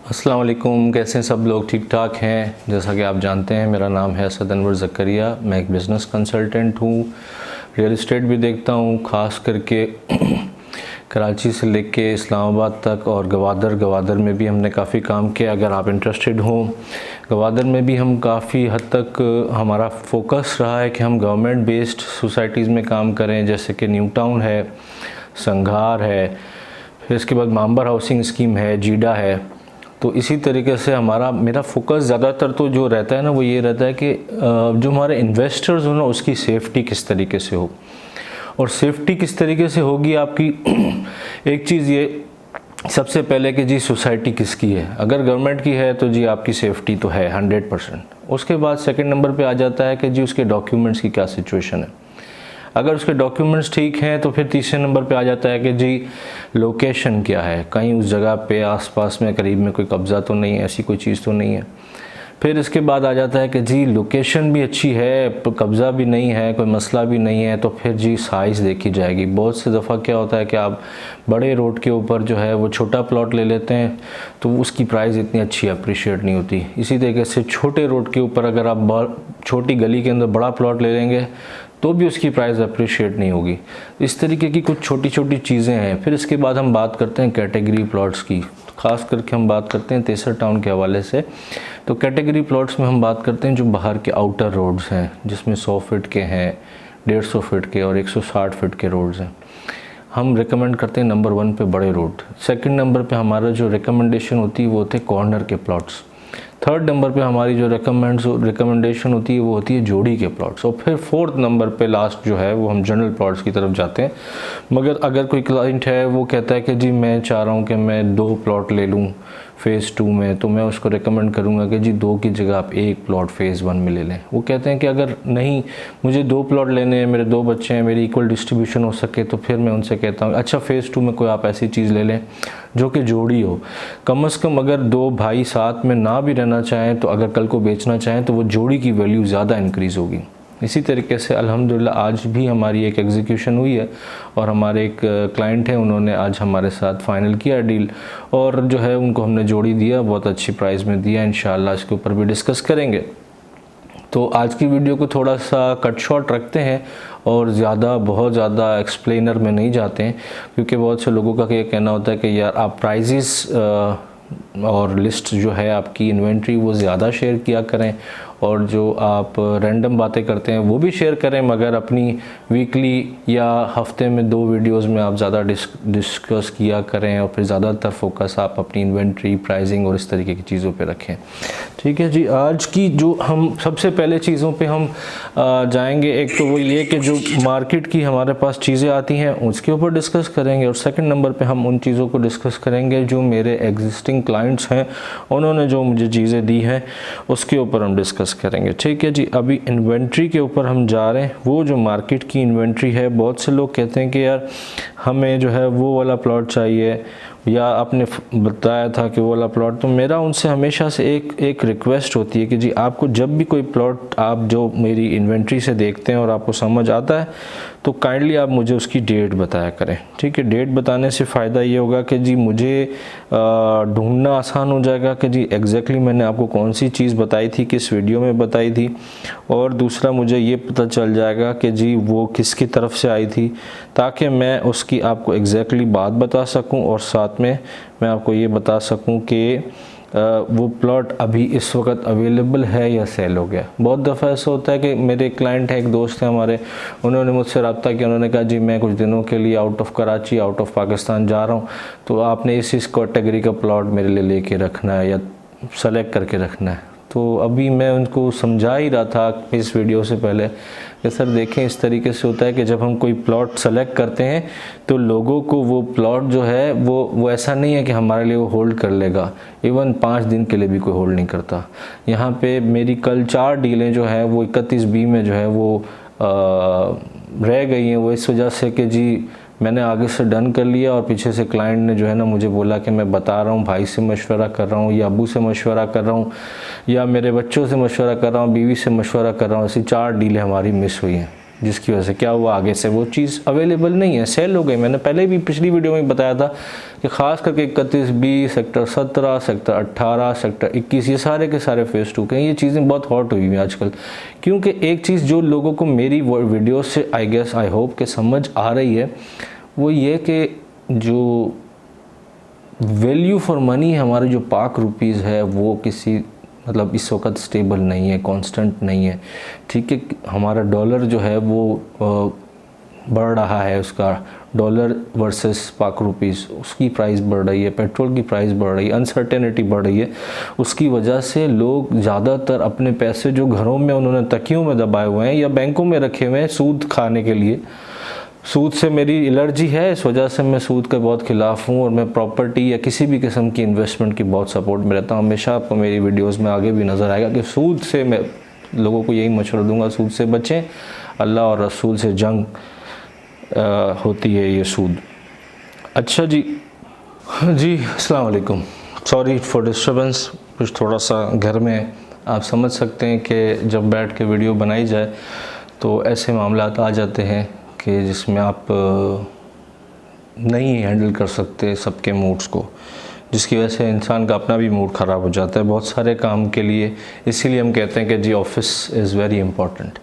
अस्सलाम वालेकुम। कैसे हैं सब लोग? ठीक ठाक हैं। जैसा कि आप जानते हैं मेरा नाम है असद अनवर ज़करिया। मैं एक बिज़नेस कंसल्टेंट हूँ, रियल इस्टेट भी देखता हूँ, ख़ास करके कराची से लेके इस्लामाबाद तक और गवादर में भी हमने काफ़ी काम किया। अगर आप इंटरेस्टेड हों, गवादर में भी हम काफ़ी हद तक हमारा फोकस रहा है कि हम गवर्नमेंट बेस्ड सोसाइटीज़ में काम करें, जैसे कि न्यू टाउन है, संघार है, फिर इसके बाद मांबर हाउसिंग स्कीम है, जीडा है। तो इसी तरीके से मेरा फोकस ज़्यादातर तो जो रहता है ना, वो ये रहता है कि जो हमारे इन्वेस्टर्स हो ना, उसकी सेफ़्टी किस तरीके से हो। और सेफ़्टी किस तरीके से होगी आपकी एक चीज़ ये सबसे पहले कि जी सोसाइटी किसकी है। अगर गवर्नमेंट की है तो जी आपकी सेफ़्टी तो है 100%। उसके बाद सेकंड नंबर पे आ जाता है कि जी उसके डॉक्यूमेंट्स की क्या सिचुएशन है। अगर उसके डॉक्यूमेंट्स ठीक हैं तो फिर तीसरे नंबर पे आ जाता है कि जी लोकेशन क्या है, कहीं उस जगह पे आसपास में करीब में कोई कब्ज़ा तो नहीं है, ऐसी कोई चीज़ तो नहीं है। फिर इसके बाद आ जाता है कि जी लोकेशन भी अच्छी है, कब्ज़ा भी नहीं है, कोई मसला भी नहीं है, तो फिर जी साइज़ देखी जाएगी। बहुत से दफ़ा क्या होता है कि आप बड़े रोड के ऊपर जो है वो छोटा प्लॉट ले लेते हैं तो उसकी प्राइस इतनी अच्छी अप्रिशिएट नहीं होती। इसी तरीके से छोटे रोड के ऊपर अगर आप छोटी गली के अंदर बड़ा प्लॉट ले लेंगे तो भी उसकी प्राइस अप्रिशिएट नहीं होगी। इस तरीके की कुछ छोटी छोटी चीज़ें हैं। फिर इसके बाद हम बात करते हैं कैटेगरी प्लॉट्स की। ख़ास करके हम बात करते हैं तेसर टाउन के हवाले से। तो कैटेगरी प्लॉट्स में हम बात करते हैं जो बाहर के आउटर रोड्स हैं, जिसमें 100 फीट के हैं, 150 फीट के और 160 फीट के रोड्स हैं। हम रिकमेंड करते हैं नंबर 1 पे बड़े रोड। सेकंड नंबर पे हमारा जो रिकमेंडेशन होती है वो होते हैं कॉर्नर के प्लॉट्स। थर्ड नंबर पे हमारी जो रिकमेंडेशन होती है वो होती है जोड़ी के प्लॉट्स। और फिर फोर्थ नंबर पे लास्ट जो है वो हम जनरल प्लॉट्स की तरफ जाते हैं। मगर अगर कोई क्लाइंट है वो कहता है कि जी मैं चाह रहा हूँ कि मैं 2 प्लॉट ले लूँ फ़ेज़ 2 में, तो मैं उसको रिकमेंड करूँगा कि जी 2 की जगह आप 1 प्लॉट फ़ेज़ 1 में ले लें। वो कहते हैं कि अगर नहीं मुझे 2 प्लॉट लेने हैं, मेरे 2 बच्चे हैं, मेरी इक्वल डिस्ट्रीब्यूशन हो सके, तो फिर मैं उनसे कहता हूँ अच्छा फ़ेज़ 2 में कोई आप ऐसी चीज़ ले लें जो कि जोड़ी हो। कम से कम अगर 2 भाई साथ में ना भी रहना चाहें तो अगर कल को बेचना चाहें तो वो जोड़ी की वैल्यू ज़्यादा इंक्रीज़ होगी। इसी तरीके से अल्हम्दुलिल्लाह आज भी हमारी एक एग्जीक्यूशन हुई है और हमारे एक क्लाइंट हैं, उन्होंने आज हमारे साथ फ़ाइनल किया डील और जो है उनको हमने जोड़ी दिया, बहुत अच्छी प्राइस में दिया। इंशाअल्लाह इसके ऊपर भी डिस्कस करेंगे। तो आज की वीडियो को थोड़ा सा कट शॉर्ट रखते हैं और बहुत ज़्यादा एक्सप्लेनर में नहीं जाते हैं, क्योंकि बहुत से लोगों का ये कहना होता है कि यार आप प्राइजेस और लिस्ट जो है आपकी इन्वेंट्री वो ज़्यादा शेयर किया करें और जो आप रैंडम बातें करते हैं वो भी शेयर करें, मगर अपनी वीकली या हफ्ते में 2 वीडियोस में आप ज़्यादा डिस्कस किया करें और फिर ज़्यादातर फोकस आप अपनी इन्वेंट्री, प्राइसिंग और इस तरीके की चीज़ों पे रखें। ठीक है जी। आज की जो हम सबसे पहले चीज़ों पे हम जाएंगे, एक तो वो ये कि जो मार्केट की हमारे पास चीज़ें आती हैं उसके ऊपर डिस्कस करेंगे और सेकंड नंबर पे हम उन चीज़ों को डिस्कस करेंगे जो मेरे एग्जिस्टिंग क्लाइंट्स हैं, उन्होंने जो मुझे चीज़ें दी हैं उसके ऊपर हम डिस्कस करेंगे। ठीक है जी। अभी इन्वेंट्री के ऊपर हम जा रहे हैं। वो जो मार्केट की इन्वेंट्री है, बहुत से लोग कहते हैं कि यार हमें जो है वो वाला प्लॉट चाहिए या आपने बताया था कि वो वाला प्लॉट। तो मेरा उनसे हमेशा से एक रिक्वेस्ट होती है कि जी आपको जब भी कोई प्लॉट आप जो मेरी इन्वेंट्री से देखते हैं और आपको समझ आता है तो काइंडली आप मुझे उसकी डेट बताया करें। ठीक है। डेट बताने से फ़ायदा ये होगा कि जी मुझे ढूंढना आसान हो जाएगा कि जी एग्जैक्टली मैंने आपको कौन सी चीज़ बताई थी, किस वीडियो में बताई थी, और दूसरा मुझे ये पता चल जाएगा कि जी वो किसकी तरफ से आई थी, ताकि मैं उसकी आपको एग्जैक्टली बात बता सकूं और साथ में मैं आपको ये बता सकूं कि वो प्लॉट अभी इस वक्त अवेलेबल है या सेल हो गया। बहुत दफ़ा ऐसा होता है कि मेरे क्लाइंट है, एक दोस्त है हमारे, उन्होंने मुझसे रब्ता किया, उन्होंने कहा जी मैं कुछ दिनों के लिए out of Karachi, out of Pakistan जा रहा हूँ, तो आपने इस कैटेगरी का प्लॉट मेरे लिए लेके रखना है या सेलेक्ट करके रखना है। तो अभी मैं उनको समझा ही रहा था इस वीडियो से पहले कि सर देखें इस तरीके से होता है कि जब हम कोई प्लॉट सेलेक्ट करते हैं तो लोगों को वो प्लॉट जो है वो ऐसा नहीं है कि हमारे लिए वो होल्ड कर लेगा, इवन 5 दिन के लिए भी कोई होल्ड नहीं करता। यहाँ पे मेरी कल 4 डीलें जो है वो 31B में जो है वो रह गई हैं। वो इस वजह से कि जी मैंने आगे से डन कर लिया और पीछे से क्लाइंट ने जो है ना मुझे बोला कि मैं बता रहा हूँ, भाई से मशवरा कर रहा हूँ या अबू से मशवरा कर रहा हूँ या मेरे बच्चों से मशवरा कर रहा हूँ, बीवी से मशवरा कर रहा हूँ। ऐसी 4 डीलें हमारी मिस हुई हैं। जिसकी वजह से क्या हुआ, आगे से वो चीज़ अवेलेबल नहीं है, सेल हो गई। मैंने पहले भी पिछली वीडियो में बताया था कि ख़ास करके 31B, सेक्टर 17, सेक्टर 18, सेक्टर 21, ये सारे के सारे फेज़ 2 के हैं। ये चीज़ें बहुत हॉट हुई हैं आजकल, क्योंकि एक चीज़ जो लोगों को मेरी वीडियो से आई होप के समझ आ रही है, वो ये कि जो वैल्यू फॉर मनी हमारे जो पाक रुपीज़ है वो किसी मतलब इस वक्त स्टेबल नहीं है, कांस्टेंट नहीं है। ठीक है, हमारा डॉलर जो है वो बढ़ रहा है, उसका डॉलर वर्सेस पाक रुपीज़ उसकी प्राइस बढ़ रही है, पेट्रोल की प्राइस बढ़ रही है, अनसर्टेनिटी बढ़ रही है। उसकी वजह से लोग ज़्यादातर अपने पैसे जो घरों में उन्होंने तकियों में दबाए हुए हैं या बैंकों में रखे हुए हैं सूद खाने के लिए, सूद से मेरी एलर्जी है, इस वजह से मैं सूद के बहुत ख़िलाफ़ हूँ और मैं प्रॉपर्टी या किसी भी किस्म की इन्वेस्टमेंट की बहुत सपोर्ट में रहता हूँ। हमेशा आपको मेरी वीडियोस में आगे भी नज़र आएगा कि सूद से मैं लोगों को यही मशवरा दूंगा, सूद से बचें, अल्लाह और रसूल से जंग होती है ये सूद। अच्छा जी अस्सलाम वालेकुम, सॉरी फॉर डिस्टर्बेंस, कुछ थोड़ा सा घर में आप समझ सकते हैं कि जब बैठ के वीडियो बनाई जाए तो ऐसे मामलात आ जाते हैं कि जिसमें आप नहीं हैंडल कर सकते सबके मूड्स को, जिसकी वजह से इंसान का अपना भी मूड ख़राब हो जाता है बहुत सारे काम के लिए। इसीलिए हम कहते हैं कि जी ऑफ़िस इज़ वेरी इंपॉर्टेंट।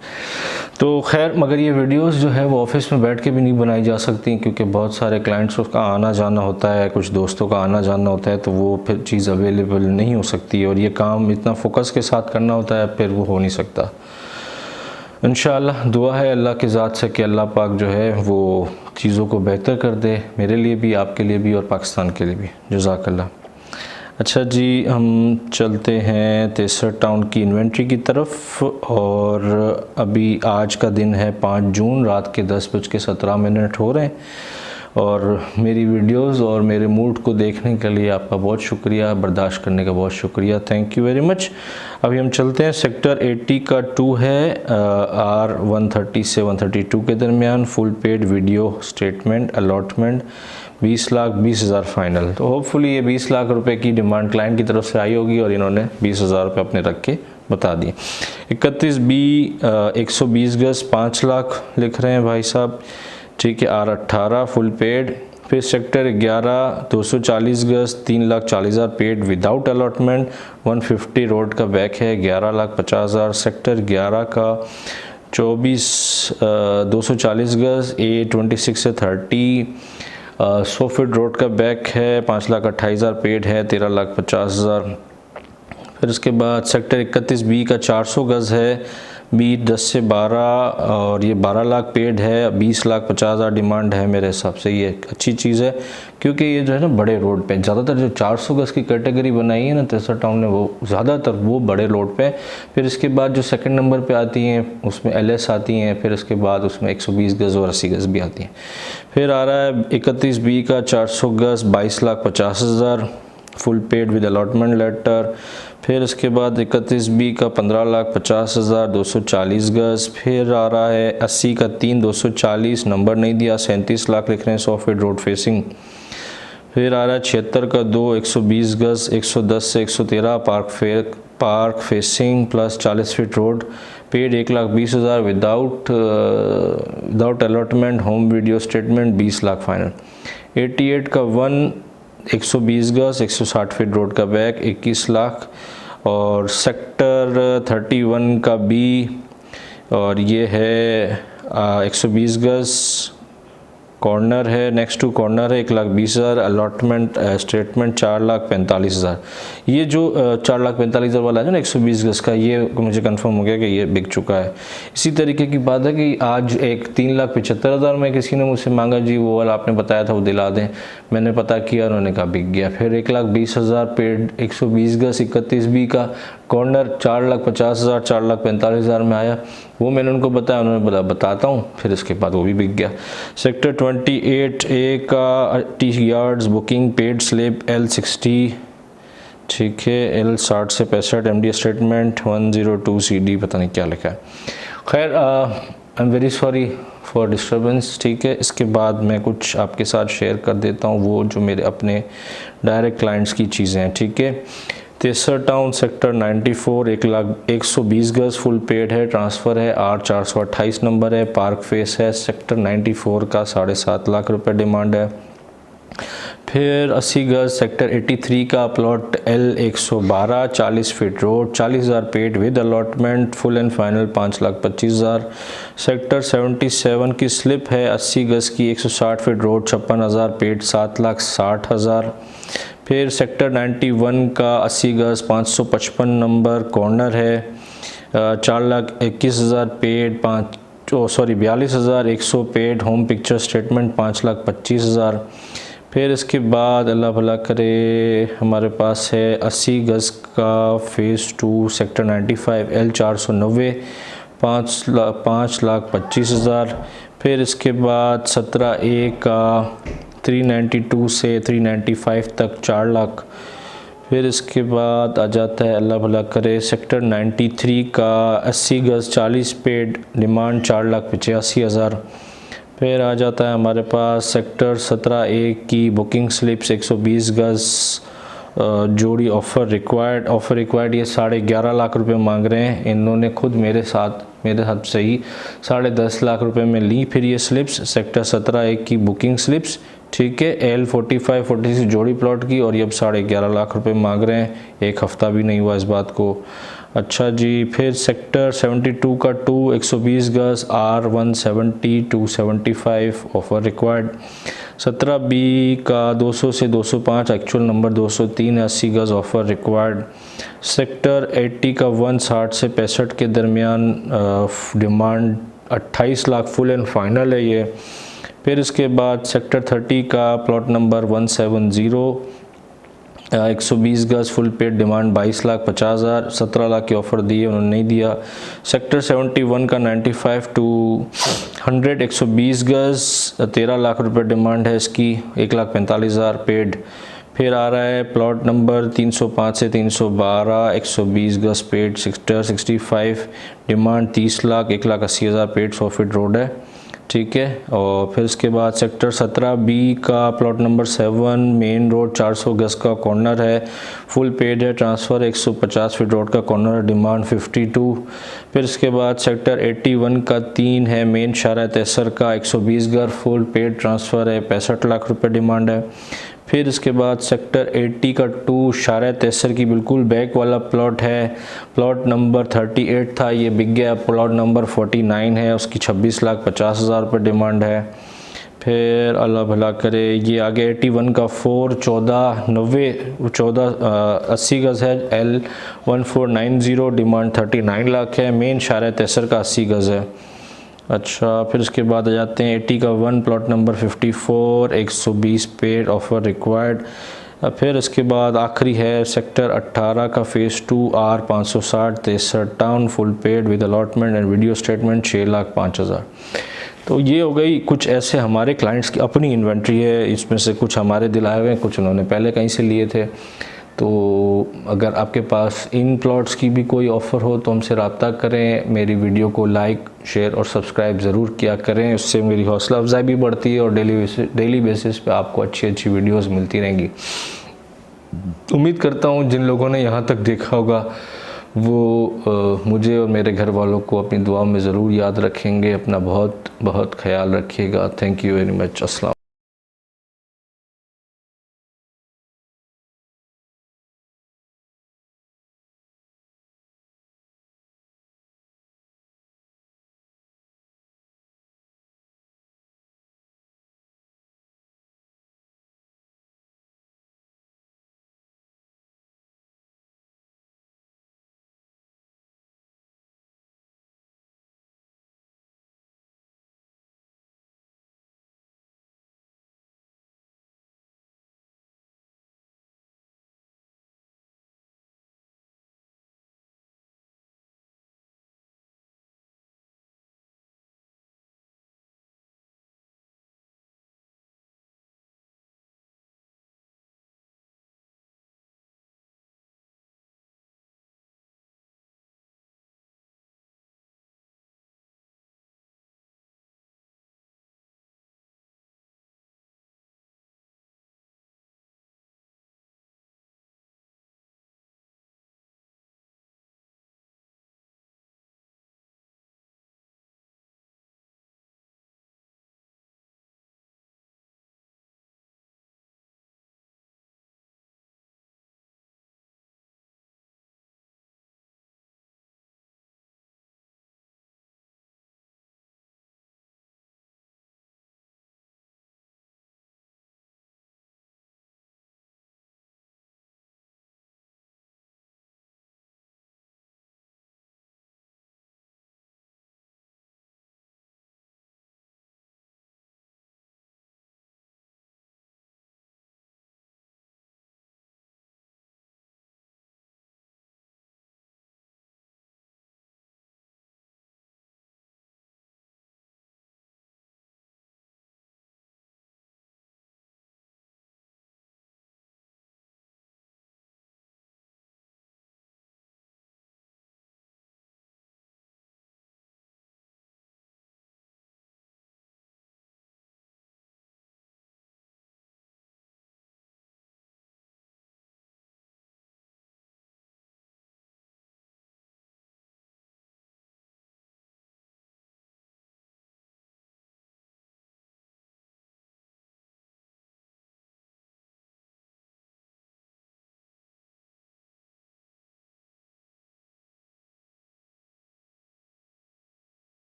तो खैर, मगर ये वीडियोस जो है वो ऑफ़िस में बैठ के भी नहीं बनाई जा सकती, क्योंकि बहुत सारे क्लाइंट्स का आना जाना होता है, कुछ दोस्तों का आना जाना होता है, तो वो फिर चीज़ अवेलेबल नहीं हो सकती और ये काम इतना फोकस के साथ करना होता है, फिर वो हो नहीं सकता। इंशाअल्लाह दुआ है अल्लाह की ज़ात से कि अल्लाह पाक जो है वो चीज़ों को बेहतर कर दे, मेरे लिए भी, आपके लिए भी और पाकिस्तान के लिए भी। जज़ाकल्लाह। अच्छा जी, हम चलते हैं तेसर टाउन की इन्वेंट्री की तरफ और अभी आज का दिन है 5 जून, रात के 10:17 हो रहे हैं और मेरी वीडियोस और मेरे मूड को देखने के लिए आपका बहुत शुक्रिया, बर्दाश्त करने का बहुत शुक्रिया, थैंक यू वेरी मच। अभी हम चलते हैं, सेक्टर 80 का 2 है, R130 से 132 के दरमियान, full paid video statement allotment 20,20,000 final. तो होपफुली ये 20 लाख रुपए की डिमांड क्लाइंट की तरफ से आई होगी और इन्होंने 20,000 रुपये अपने रख के बता दिए। 31B 120 गज 5 लाख लिख रहे हैं भाई साहब, ठीक है, R18 फुल पेड। फिर सेक्टर 11 240 गज 3,40,000 पेड विदाउट अलॉटमेंट, 150 रोड का बैक है 11,50,000। सेक्टर 11 का 24 240 गज A26 से 30 100 फीट रोड का बैक है 5,28,000 पेड है 13,50,000। फिर उसके बाद सेक्टर 31B का 400 गज है बी 10 से 12 और ये 12 लाख पेड है, 20,50,000 डिमांड है। मेरे हिसाब से ये अच्छी चीज़ है, क्योंकि ये जो है ना बड़े रोड पे ज़्यादातर जो 400 गज की कैटेगरी बनाई है ना तेसर टाउन ने, वो ज़्यादातर वो बड़े रोड पे। फिर इसके बाद जो सेकंड नंबर पे आती हैं उसमें LS आती हैं, फिर उसके बाद उसमें 120 गज और 80 गज भी आती हैं। फिर आ रहा है 31B का 400 गज 22,50,000 full paid with allotment letter. फिर इसके बाद 31B का 15,50,000 240 गज। फिर आ रहा है 80 का 3 240, नंबर नहीं दिया, 37 लाख लिख रहे हैं 100 फीट रोड फेसिंग। फिर आ रहा है 76 का 2 120 गज 110 से 113 park facing plus 40 feet road, paid 1,20,000 without allotment, home video statement 20 lakh final. 88 का 120 गज 160 फीट रोड का बैक 21 लाख। और सेक्टर 31 का B और ये है 120 गज कॉर्नर है, नेक्स्ट टू कॉर्नर है 1,20,000, अलॉटमेंट स्टेटमेंट 4,45,000। ये जो 4,45,000 वाला है ना 120 गज का, ये मुझे कंफर्म हो गया कि ये बिक चुका है। इसी तरीके की बात है कि आज एक 3,75,000 में किसी ने मुझसे मांगा, जी वो वाला आपने बताया था वो दिला दें, मैंने पता किया, उन्होंने कहा बिक गया। फिर 1,20,000 पेड 120 गज 31B का कॉर्नर 4,50,000 4,45,000 में आया, वो मैंने उनको बताया, उन्होंने बोला बताता हूँ, फिर इसके बाद वो भी बिक गया। सेक्टर 28A का 80 yards booking paid slip L60, ठीक है, L60 से 65 MD स्टेटमेंट 102 CD, पता नहीं क्या लिखा है। खैर I am very sorry for disturbance, ठीक है। इसके बाद मैं कुछ आपके साथ शेयर कर देता हूँ वो जो मेरे अपने डायरेक्ट क्लाइंट्स की चीज़ें हैं, ठीक है। तेसर टाउन सेक्टर 94 120 गज फुल पेड है, ट्रांसफ़र है, R428 नंबर है, पार्क फेस है, सेक्टर 94 का 7.5 लाख रुपए डिमांड है। फिर 80 गज सेक्टर 83 का plot L112 40 feet road 40,000 paid with allotment, full and final 5,25,000। Sector 77 की स्लिप है 80 गज की 160 फीट रोड 56,000 पेड 7,60,000। फिर सेक्टर 91 का 80 गज 555 नंबर कॉर्नर है 4,21,000 paid 42,100 paid, home picture statement 5,25,000। फिर इसके बाद अल्लाह भला करे हमारे पास है 80 गज का फ़ेज़ 2 सेक्टर 95 L490 5,25,000। फिर इसके बाद 17A का 392 से 395 तक 4 लाख। फिर इसके बाद आ जाता है अल्लाह भला करे सेक्टर 93 का 80 गज 40 पेड डिमांड 4,85,000। फिर आ जाता है हमारे पास सेक्टर 17A की बुकिंग स्लिप्स 120 गज जोड़ी ऑफ़र रिक्वायर्ड ये 11.5 लाख रुपए मांग रहे हैं। इन्होंने खुद मेरे साथ से ही 10.5 लाख रुपए में ली फिर ये स्लिप्स सेक्टर 17A की बुकिंग स्लिप्स, ठीक है, L45-46 जोड़ी प्लॉट की, और ये अब 11.5 लाख रुपए मांग रहे हैं। एक हफ़्ता भी नहीं हुआ इस बात को। अच्छा जी, फिर सेक्टर 72 का 120 गज R170 275 ऑफ़र रिक्वायर्ड। 17B का 200 से 205 एक्चुअल नंबर 203 80 गज ऑफ़र रिक्वायर्ड। सेक्टर 80 का 160 से 65 के दरमियान demand 28 lakh full and final है ये। फिर इसके बाद सेक्टर 30 का प्लॉट नंबर 170 120 गज फुल पेड डिमांड 22,50,000, 17 लाख की ऑफ़र दी है, उन्होंने नहीं दिया। सेक्टर 71 का 95 to 100 120 गज 13 लाख रुपए डिमांड है इसकी, 1,45,000 पेड। फिर आ रहा है प्लॉट नंबर 305 से 312 120 गज paid sector 65 demand 30 lakh 1,80,000 paid 100 feet road है, ठीक है। और फिर इसके बाद सेक्टर 17B का प्लॉट नंबर 7 मेन रोड 400 गज का कॉर्नर है, फुल पेड है, ट्रांसफ़र 150 फीट रोड का कॉर्नर डिमांड 52। फिर इसके बाद सेक्टर 81 का 3 है मेन शारा तैसर का 120 गज फुल पेड ट्रांसफ़र है, 65 लाख रुपए डिमांड है। फिर इसके बाद सेक्टर 80 का 2 शारा तैसर की बिल्कुल बैक वाला प्लॉट है, प्लॉट नंबर 38 था, ये बिक गया, प्लॉट नंबर 49 है, उसकी 26,50,000 रुपये डिमांड है। फिर अल्लाह भला करे ये आगे 81 का 4 80 गज है L1490 डिमांड 39 लाख है, मेन शारा तैसर का 80 गज है। अच्छा, फिर उसके बाद आ जाते हैं 80 का 1 plot number 54 120 paid offer required. फिर इसके बाद आखिरी है सेक्टर 18 का phase 2 R560 63 town full paid with allotment and video statement 6,05,000। तो ये हो गई कुछ ऐसे हमारे क्लाइंट्स की अपनी इन्वेंट्री है, इसमें से कुछ हमारे दिलाए हुए हैं, कुछ उन्होंने पहले कहीं से लिए थे। तो अगर आपके पास इन प्लॉट्स की भी कोई ऑफ़र हो तो हमसे रब्ता करें, मेरी वीडियो को लाइक शेयर और सब्सक्राइब ज़रूर किया करें, उससे मेरी हौसला अफजाई भी बढ़ती है और डेली बेसिस पे आपको अच्छी अच्छी वीडियोस मिलती रहेंगी। उम्मीद करता हूँ जिन लोगों ने यहाँ तक देखा होगा वो मुझे और मेरे घर वालों को अपनी दुआ में ज़रूर याद रखेंगे। अपना बहुत बहुत ख्याल रखिएगा। Thank you very much. अस्सलाम।